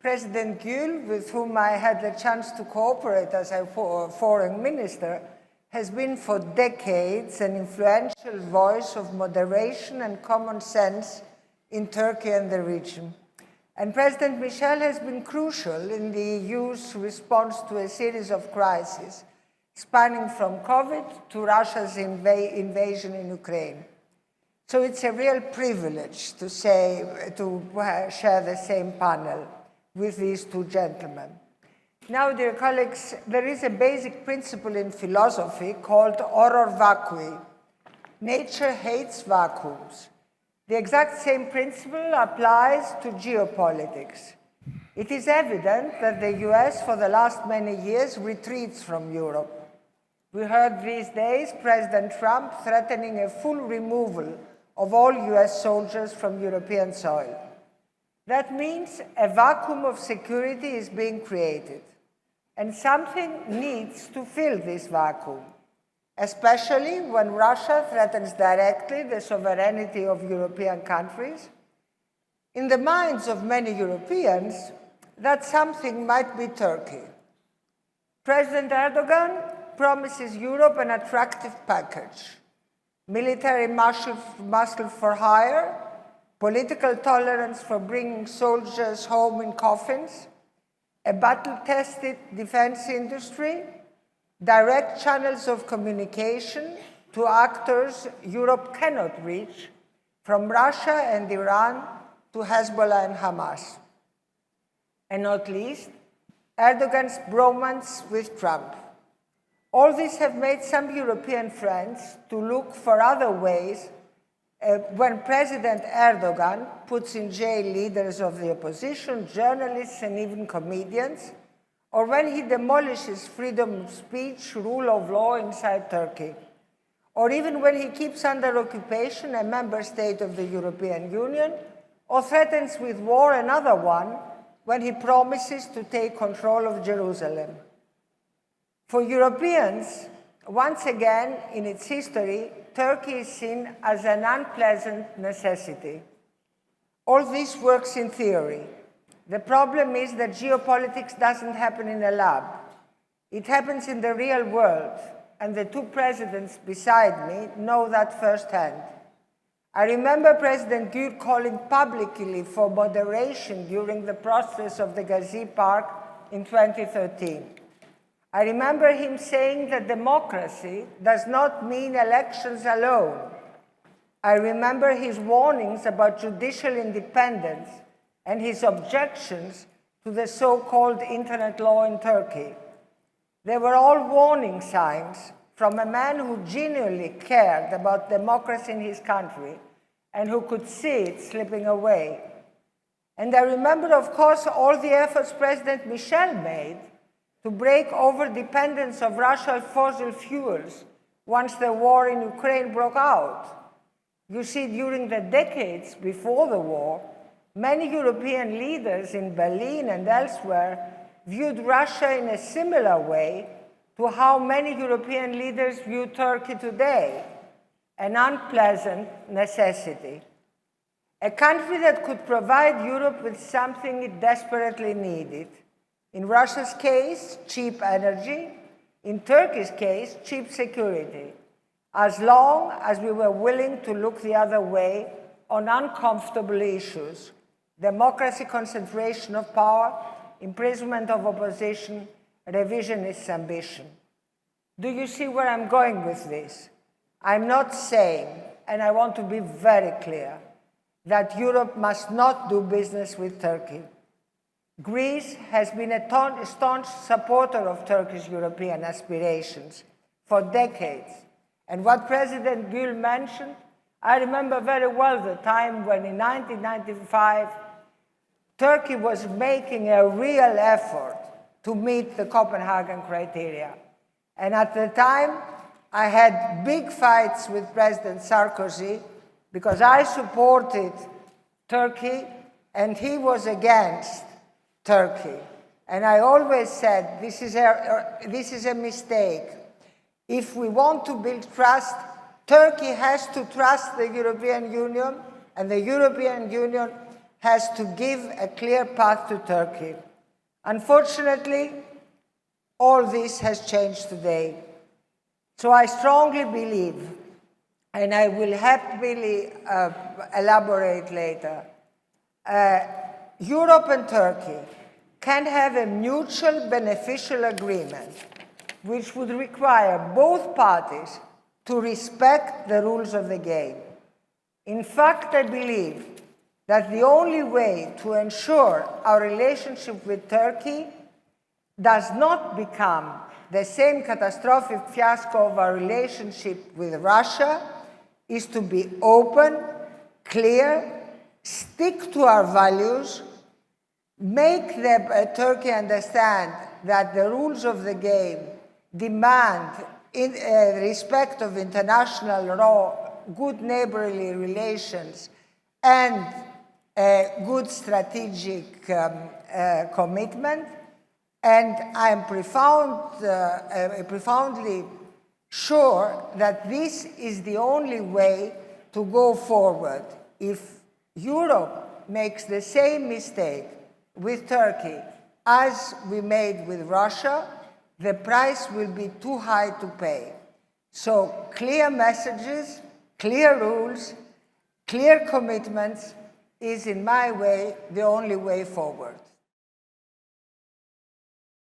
President Gül, with whom I had the chance to cooperate as a foreign minister, has been for decades an influential voice of moderation and common sense in Turkey and the region. And President Michel has been crucial in the EU's response to a series of crises, spanning from COVID to Russia's invasion in Ukraine. So it's a real privilege to share the same panel with these two gentlemen. Now, dear colleagues, there is a basic principle in philosophy called horror vacui. Nature hates vacuums. The exact same principle applies to geopolitics. It is evident that the US, for the last many years, retreats from Europe. We heard these days President Trump threatening a full removal of all US soldiers from European soil. That means a vacuum of security is being created, and something needs to fill this vacuum, especially when Russia threatens directly the sovereignty of European countries. In the minds of many Europeans, that something might be Turkey. President Erdogan promises Europe an attractive package: military muscle for hire, political tolerance for bringing soldiers home in coffins, a battle-tested defense industry, direct channels of communication to actors Europe cannot reach, from Russia and Iran to Hezbollah and Hamas. And not least, Erdogan's bromance with Trump. All this have made some European friends to look for other ways when President Erdogan puts in jail leaders of the opposition, journalists, and even comedians, or when he demolishes freedom of speech, rule of law inside Turkey, or even when he keeps under occupation a member state of the European Union, or threatens with war another one when he promises to take control of Jerusalem. For Europeans, once again in its history, Turkey is seen as an unpleasant necessity. All this works in theory. The problem is that geopolitics doesn't happen in a lab. It happens in the real world, and the two presidents beside me know that firsthand. I remember President Gül calling publicly for moderation during the process of the Gezi Park in 2013. I remember him saying that democracy does not mean elections alone. I remember his warnings about judicial independence and his objections to the so-called internet law in Turkey. They were all warning signs from a man who genuinely cared about democracy in his country and who could see it slipping away. And I remember, of course, all the efforts President Michel made to break over-dependence of Russian fossil fuels once the war in Ukraine broke out. You see, during the decades before the war, many European leaders in Berlin and elsewhere viewed Russia in a similar way to how many European leaders view Turkey today, an unpleasant necessity. A country that could provide Europe with something it desperately needed. In Russia's case, cheap energy. In Turkey's case, cheap security. As long as we were willing to look the other way on uncomfortable issues: democracy, concentration of power, imprisonment of opposition, revisionist ambition. Do you see where I'm going with this? I'm not saying, and I want to be very clear, that Europe must not do business with Turkey. Greece has been a staunch supporter of Turkish European aspirations for decades. And what President Gül mentioned, I remember very well the time when in 1995, Turkey was making a real effort to meet the Copenhagen criteria. And at the time, I had big fights with President Sarkozy because I supported Turkey and he was against Turkey. And I always said, this is a mistake. If we want to build trust, Turkey has to trust the European Union, and the European Union has to give a clear path to Turkey. Unfortunately, all this has changed today. So I strongly believe, and I will happily elaborate later, Europe and Turkey can have a mutual beneficial agreement which would require both parties to respect the rules of the game. In fact, I believe that the only way to ensure our relationship with Turkey does not become the same catastrophic fiasco of our relationship with Russia is to be open, clear, stick to our values, make Turkey understand that the rules of the game demand respect of international law, good neighborly relations, and good strategic commitment. And I am profoundly sure that this is the only way to go forward. If Europe makes the same mistake with Turkey as we made with Russia, the price will be too high to pay. So clear messages, clear rules, clear commitments is, in my way, the only way forward.